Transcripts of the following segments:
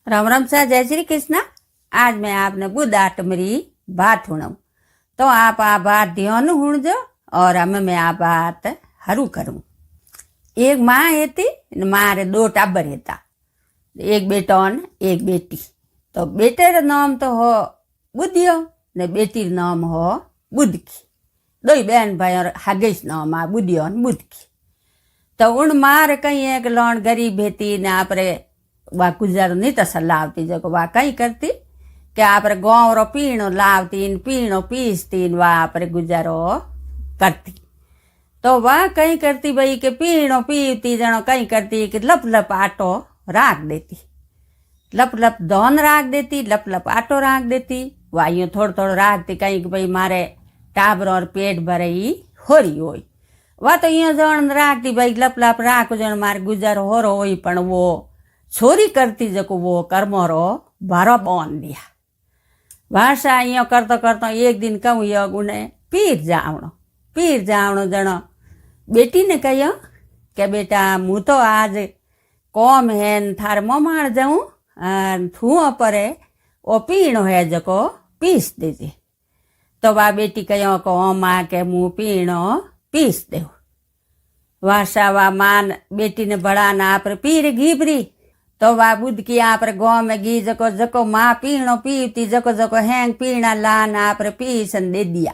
राम राम सा जय श्री कृष्णा। आज मैं आपने बुद्ध आटमरी बात हुणाऊं तो आप आ बात ध्यान हुणजो और हमें मैं आ बात हरू करूं। एक माँ हेती ने मारे दो टाबर हेता, एक बेटो ने एक बेटी। तो बेटे नाम तो हो बुद्धियो ने बेटी नाम हो बुद्धकी। दो बहन भाई और हागेश नाम आ बुद्धियो ने बुद्धकी। तो उन मार कहीं एक लोन गरीब हेती ने आपरे वा गुजारो नहीं तो लावती जो वा कहीं करती कि आप गाँव रो पीणो लावती पीणो पीसती वा आप गुजारो करती। तो वह कहीं करती भाई कि पीणो पीवती जनो कहीं करती कि लप लप आटो राख देती, लप लप धोन राख देती, लप लप आटो राख देती। वह यूँ थोड़ा थोड़ा राखती कहीं कि भाई मारे टाबर और पेट भरे ही होरी होई। वह तो यूँ जन राखती भाई लप लप राख जन मारे गुजारो हो रो होई, पण वो छोरी करती जको वो कर्मो रो भारो बांध दिया। भाषा यो करतो करतो एक दिन कहूँ यो गुने पीर जावणो जनो बेटी ने कहो कि बेटा मु तो आज कौम है थार मोमाड़ जाऊँ थूओ परे ओ पीणो है जको पीस दीजिए। तो वा बेटी कहो को माँ के मुँह पीणो पीस दे। भाषा वा मान बेटी ने बड़ा ना आप पीर घीबरी। तो वा बुद्ध की आप गाँव में घी जको जको माँ पीणो पीवती जको जको हैंग पीणा लान आप पीसन दे दिया।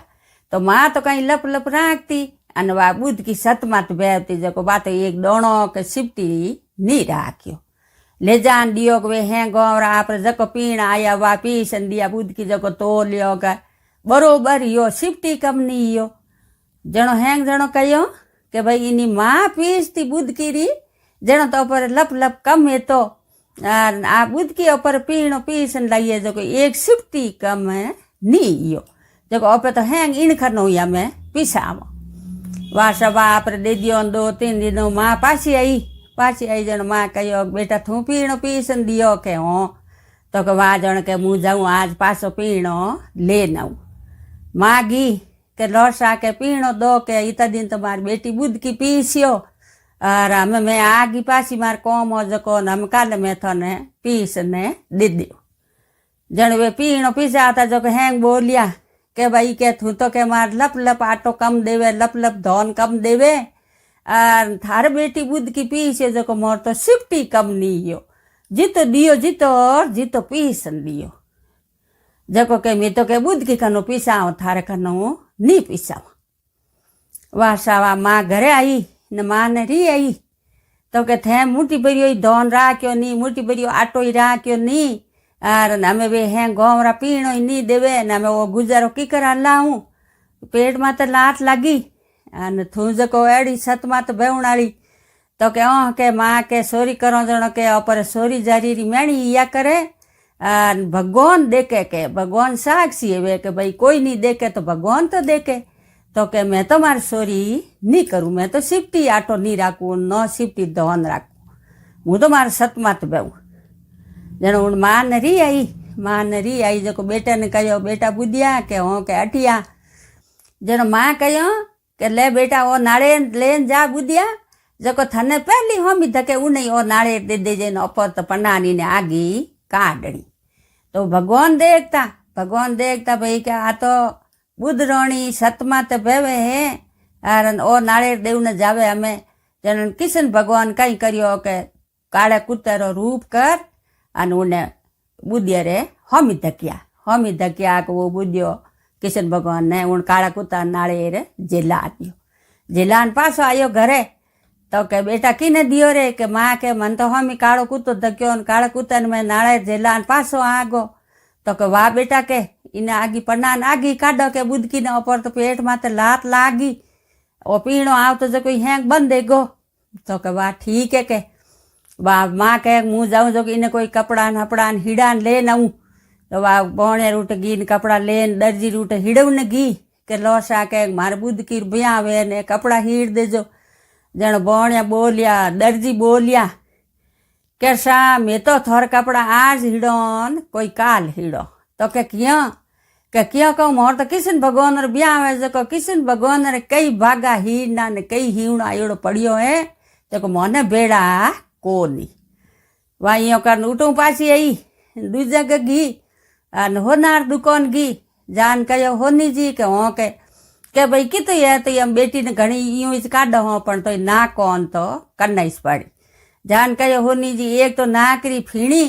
तो माँ तो कहीं लप लप राखती अन वा बुद्ध की सतमत बेवती जको बात एक दोणो के सिपटी नहीं राख्यो ले जान दियो वे हैं गाँव आप जको पीणा आया वा पीसन दिया। बुद्ध की जको तो लियो का बरोबर यो सिपटी कम नहीं यो जनो हैंग जनो कहो कि भाई इनी माँ पीसती बुद्ध की री जनो तो पर लप लप कम है। तो आ बुद्ध की ऊपर पीणो पीसन लाइए जो एक सिपटी कम है नहीं यो जो ओपे तो हैंग इन खनो या मैं पीसाव। वह सब आप दे दियो 2-3 दिनों माँ पासी आई जन माँ कहो बेटा थू पीणो पीसन दियो के हो। तो के वह जन के मुँह जाऊँ आज पासो पीणो ले नाऊँ। माँ गी के लोसा के पीणो दो के इतना दिन तो मारी बेटी बुद्ध की पीसियो और हमें मैं आगी पासी मार कौम हो जको हम काले में थने पीस ने दे दियो। जन वे पीणो पीसा आता जो हैंग बोलिया के भाई के थू तो के मार लप लप आटो कम देवे लप लप धौन कम देवे और थारे बेटी बुद्ध की पीसे जो मोर तो सिफ्टी कम नहीं हो जितो दियो जितो और जितो पीसन दियो जको के मैं तो के बुद्ध की कनो पीसाओ थारे कनो नहीं पीसाओ। वाह सावा माँ घरे आई ने माँ ने री आई तो के थे मुठी भरियो धौन राख्यो नी मुठी भरियो आटो ही राख्यो नी और हमें वे हैं गोमरा पीणो ही नहीं देवे न हमें वो गुजारो की करा लाऊं पेट में तो लात लगी अन थू जको एड़ी सत मात बेवणाली। तो के माँ के सोरी करो जनो के ऊपर सोरी जारी री मैणी या करे भगवान देखे के भगवान साक्षी है के भाई कोई नहीं देखे तो भगवान तो देखे। तो के मैं तो मार सोरी नहीं करूँ मैं तो सिफ्टी आटो नहीं राखू न सिफ्टी धौन राखू हूँ तो मार सत मात बेऊ जनो उन माँ ने री आई जो बेटा ने कहो बेटा बुद्धिया के हो के अठिया जनो माँ कहो के ले बेटा वो नाड़े लेन जा बुद्धिया जो थने पहली हम धके उन्हें वो नाड़े दे दे जे ऊपर तो पन्नानी ने आगी काढ़ी। तो भगवान देखता भाई क्या आ तो बुद्ध रोणी सतमा तो बेवे है और ओ नाड़े देव न जावे हमें जन किशन भगवान कहीं करियो के काले कुत्ते रूप कर अन उन्हें बुद्धिया रे हम धकिया को वो बुद्धियो किशन भगवान ने उन काला कुत्ता नाड़े रे जेला दियो। जेलान पासो आयो घरे तो के बेटा किने दियो रे के माँ के मन तो हम कालो कुत्तो धक्यो काला कुत्ता ने मैं नाड़े जेलान पासो आगो। तो के वाह बेटा के इने आगी पन्नान आगी काढ़ो के बुद्ध की ने ऊपर तो पेट माते लात लागी ओ पीणो आव तो जो कोई हैंग बंद देगो। तो के वाह ठीक है के वाह माँ के मुँह जाऊँ जो कि इन्हें कोई कपड़ान हपड़ान हिडान ले नाऊँ। तो वाह बोणे रूट गीन कपड़ा लेन दर्जी रूट हिड़वन घी के लोसा के मार बुद्ध की ब्यावे ने कपड़ा हीड़ देजो। जन बोणे बोलिया दर्जी बोलिया के सा मैं तो थोर कपड़ा आज हिड़ोन कोई काल हिड़ो। तो के क्यों कहूँ मोर तो किशन भगवान रे ब्यावे जो किशन भगवान रे कई भागा हीड़ना ने कई हीवणा एड़ो पड़ियो है जो मोने बेड़ा कोनी। वाइयों कर उठूं पासी आई दूजा के घी अन होनार दुकान घी जान कहो होनी जी के हों के भाई कितु है तो हम बेटी ने घणी यूं ज काढो हों पण तो ना कौन तो करनाईस पड़ी जान कहो होनी जी एक तो नाकरी फीणी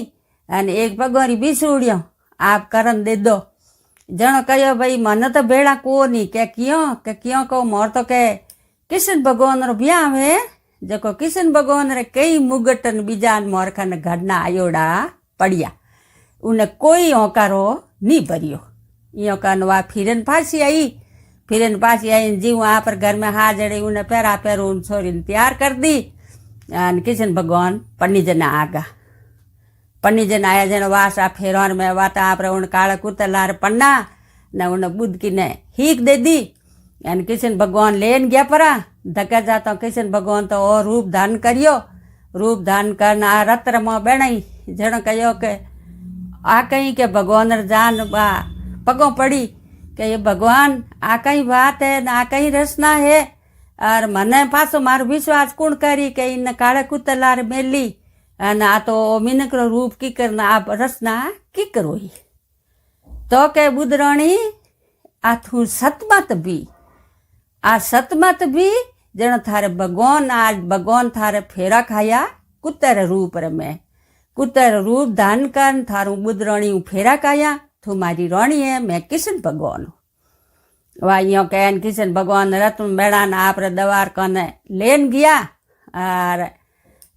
अने एक पगोरी बिसूड़ियो आप करन दे दो जणो कहो भाई मन तो भेड़ा को नहीं के क्यों को मोर तो के किशन भगवान रो ब्याह है जो किशन भगवान रे कई मुगटन बीजान मोरखन घरना आयोड़ा पड़िया उन्हें कोई होकारो नहीं भरियो यो कनवा फिरन फांसी आई जी वहाँ पर घर में हाजड़ी उन्हें पैरा पैरो उन छोरी तैयार कर दी अन किशन भगवान पन्नीजन आगा पन्नीजन आया जन वासा फेरन में वाता आप उन काला कुतलार पन्ना न उन बुद्ध की ने हीक दे दी अन किशन भगवान लेन गया परा धक्का जाता किशन भगवान तो और रूप धारण करियो रूप धारण करना आ रत्र में बेणाई जन कहो के आ कहीं के भगवान जान बा पगों पड़ी के ये भगवान आ कहीं बात है ना आ कहीं रचना है और मने पासो मारो विश्वास कौन करी के इन काले कुतलार मेली आ तो मिनकरो रूप की करना आप रचना की करो ही तो के बुधराणी आ थू सतमत भी जन थारे भगवान आज भगवान थारे फेरा खाया कुतर रूप में कुतर रूप धान कर थारू बुधराणी फेरा खाया तू मारी रानी है मैं किशन भगवान वाइयों कहन किशन भगवान रत्न बेड़ा ना आप दवार कने लेन गया और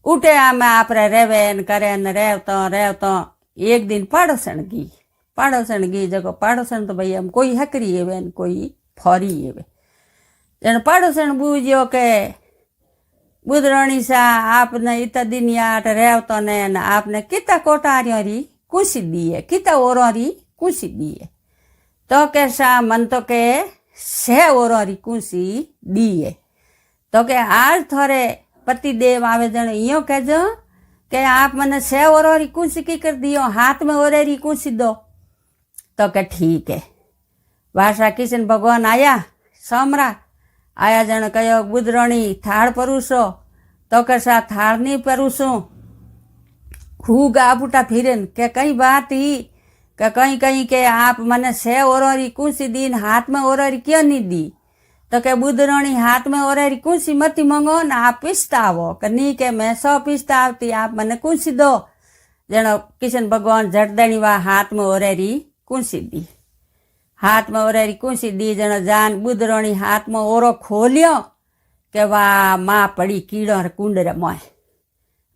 उठे आमे आप रेवे करे रेवतो एक दिन पाड़ोसन गी जगो पाड़ोसन तो भाई हम कोई हकरी है कोई फौरी है जन पाड़ोसन बूझो के बुधराणी सा आपने इत दिन याट रेवतो ने आपने किता कोटारी कुछ दी है किता ओरी कुछ दी है तो कैसा मन तो के से ओरी कुशी दी है तो के आज थोड़े पति देव आवे जन यो कहजो के आप मने से ओरी कुशी की कर दियो हाथ में ओरेरी कुशी दो तो के ठीक है वासा किशन भगवान आया समरा आया जन कहो बुधराणी थाड़ परूसो तो कैसा थाड़ नहीं परूसो खूब आपुटा फिरन के कई बात ही के कहीं के आप मने से ओरी कुशी दी हाथ में ओरी क्यों नहीं दी तो के बुधराणी हाथ में ओरी कुशी मती मंगो ना आप पिस्तावो के नहीं के मैं 100 पिस्तावती आप मने कुशी दो जनो किशन भगवान झटदणी वा हाथ में ओरी कुशी दी हाथ में ओरी कुशी दी जनो जान बुधराणी हाथ में ओरो खोलियो के वाह माँ पड़ी कीड़ो कुंड रे मोय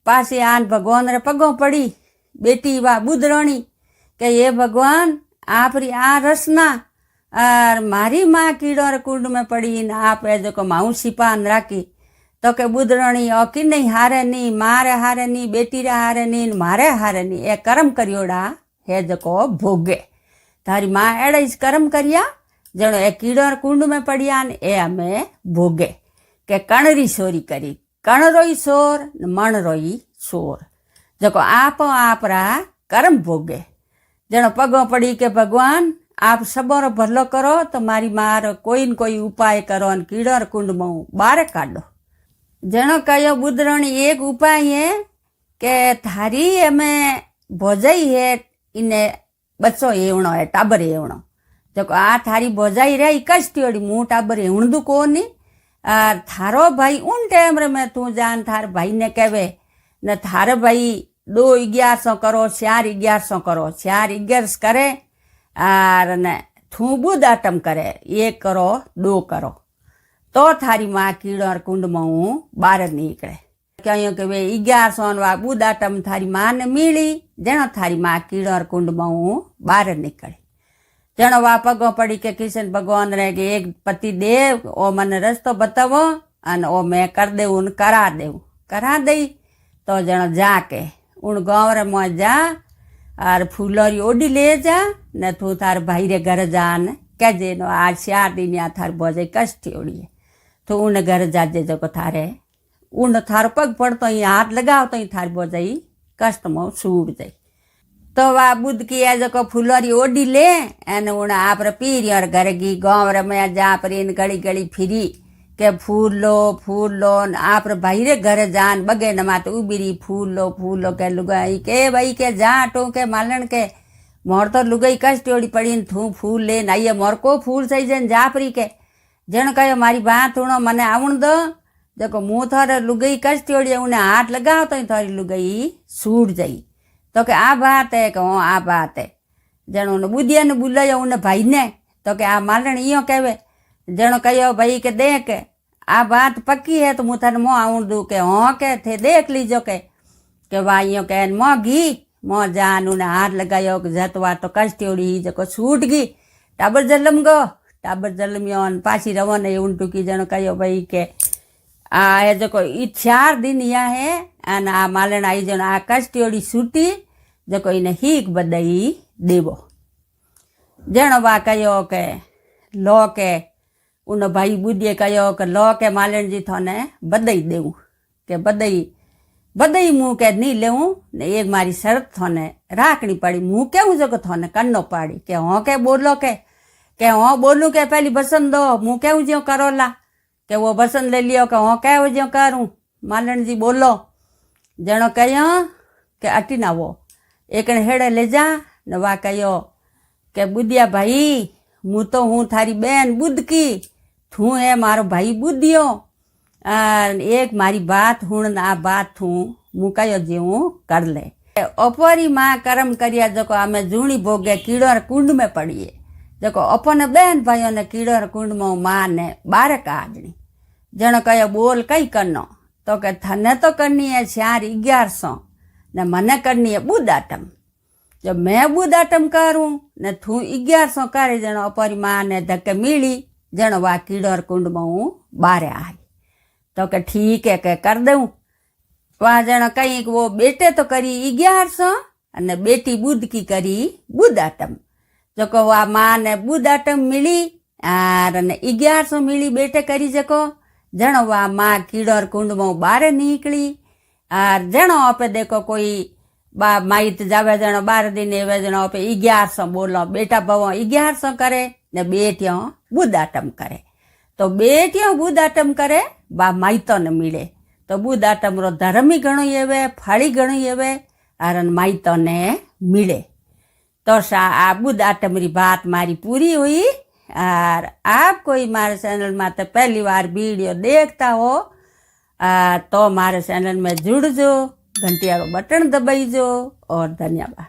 पासी आन भगवान रे पगों पड़ी बेटी वा बुधराणी के ये भगवान आपरी आ रसना और मारी माँ कीड़ो रे कुंड में पड़ी न आप जो माऊ सिपान राखी तो के बुधराणी औकी नहीं हारे नहीं मारे हारे नहीं बेटी रे हारे नहीं मारे हारे नहीं ए कर्म करियोड़ा है जो भोगे तारी माँ एड़े कर्म करिया जनो ए कीड़ो रे कुंड में पड़िया ने ए हमें भोगे के कणरी सोरी करी कण रोई सोर मण रोई सोर जो आपरा कर्म भोगे जनो पगों पड़ी के भगवान आप सबोरो भलो करो तो मारी मार कोई न कोई उपाय करो न कीड़ो कुंड में बारे काढो जनो कहो बुधराणी एक उपाय है के थारी हमें भोजाई है इने बच्चो एवणो है टाबर एवणो जो आ थारी भोजाई रही कष्टी मुँह टाबर एवणदू को नहीं और थारो भाई उन टाइम रे में तू जान थार भाई ने कहवे न थारे भाई 2 1100 करो 4 1100 करो 4 11 करे और न थू बुध आटम करे 1 करो 2 करो तो थारी माँ कीड़ो कुंड में बार निकले कहो कि वे 1100 वा बुध आटम थारी माँ ने मिली जनो थारी माँ कीड़ो कुंड में बार निकले जनो वा पगो पड़ी के किशन भगवान रे के एक पति देव ओ मन रस्तो बतावो अन ओ मैं कर दे उन करा दई तो जनो जाके उन गाँव रे मुआ जा और फूलरी ओडी ले जा न तू थार भाई रे घर जान कहजे नो आज 4 दिन या थार बोझे कष्टी ओड़ी तो उन घर जाजे जो थारे उन थार पग पड़तो ही हाथ लगाओ तो थार बोझाई कष्ट में सूट जाई तो वा बुद्ध की जो फूलरी ओडी ले एन उन आप पीरी और घर की गाँव रे में जा पर इन गली गली फिरी के फूल लो न आप भाई रे घरे जान बगे न मात उबीरी फूल लो के लुगाई के भाई के जा टो के मालन के मोर तो लुगाई कष्टोड़ी पड़ी थू फूल ले आइए मोर को फूल सही जन जापरी के जण कहो मारी बात हूणो मने आवण दो देखो मुँह थारे लुगाई कष्टोड़ी उन्हें हाथ लगाओ तो थारी लुगाई सूट जाई तो के आ बात है कि हाँ आ बात है जण उन्हें बुद्धिया ने बुलायो उन्हें भाई ने तो के आ मालन इो कहवे जण कहो भाई के देख आ बात पक्की है तो मुँह थारे मोह आवण दू के हाँ के थे देख लीजो के वाह इो कह मोह घी मोह जान उन्हें हाथ लगायो कि जतवा तो कष्टोड़ी जो छूट गई टाबर जलम गो टाबर जलमियो पाछी रवन एवं टूकी जण कहो भाई के आ जो 4 दिन या है अने आ मालन आई जण आ कष्टोड़ी सूटी जो इने हीक बदई देवो जण वा कहो के लो के उन भाई बुद्धिए कहो कि लो के मालन जी थोने बदई देव के बदई मुँह के नहीं लेवूं ने एक मारी शर्त थोने राखनी पड़ी मुँह केवं जो थोने करनो पड़ी के हाँ के बोलो के हाँ बोलूँ के पहली बसन दो मुँह केवं जो करो ला के वो बसन ले लियो के हाँ केव जो करूँ मालन जी बोलो जणो कहो के अटी ना वो एक हेड़े ले जा ने वा कहो के बुद्धिया भाई मुँ तो हूँ थारी बेन बुद्ध की थू है मारो भाई बुद्धियो एक मारी बात हूँ आ बात थू मु कयो जीवू कर ले अपरी माँ कर्म करिया जो आमे जूणी भोगे कीड़ोर कुंड में पड़िए जो अपन बेन भाइयों ने कीड़ोर कुंड में माँ ने 12 काजनी जण कयो बोल कई करनो तो के थने तो करनी है 4,1100 ने मने करनी है बुदाटम जब मैं बुदाटम करूँ ने थू 1100 करे जण अपरी माँ ने धक्के मिली जण वा कीड़ोर कुंड में हूँ 12 आई तो के ठीक है के कर दूँ वहाँ जण कहीं वो बेटे तो करी 1100 अने बेटी बुद्ध की करी बुदाटम जो को वह माँ ने बुदाटम मिली आर 1100 मिली बेटे करी जको जण वह माँ कीड़ोर कुंड में 12 निकली आर जणो आपे देखो कोई बा माइत जावे जणो 12 दिन एवे जणो आपे 1100 बोलो बेटा भवो 1100 करे ने बेटियों बुदाटम करे तो बेटियों बुदाटम करे बा माइतो ने मिले तो बुदाटम रो धर्म ही घणो एवे फड़ी घणी एवे आरन माइतो ने मिले तो आ बुदाटम री बात मारी पूरी हुई और आप कोई मारे चैनल में तो पहली बार वीडियो देखता हो तो मारे चैनल में जुड़जो घंटिया बटन दबाईजो और धन्यवाद।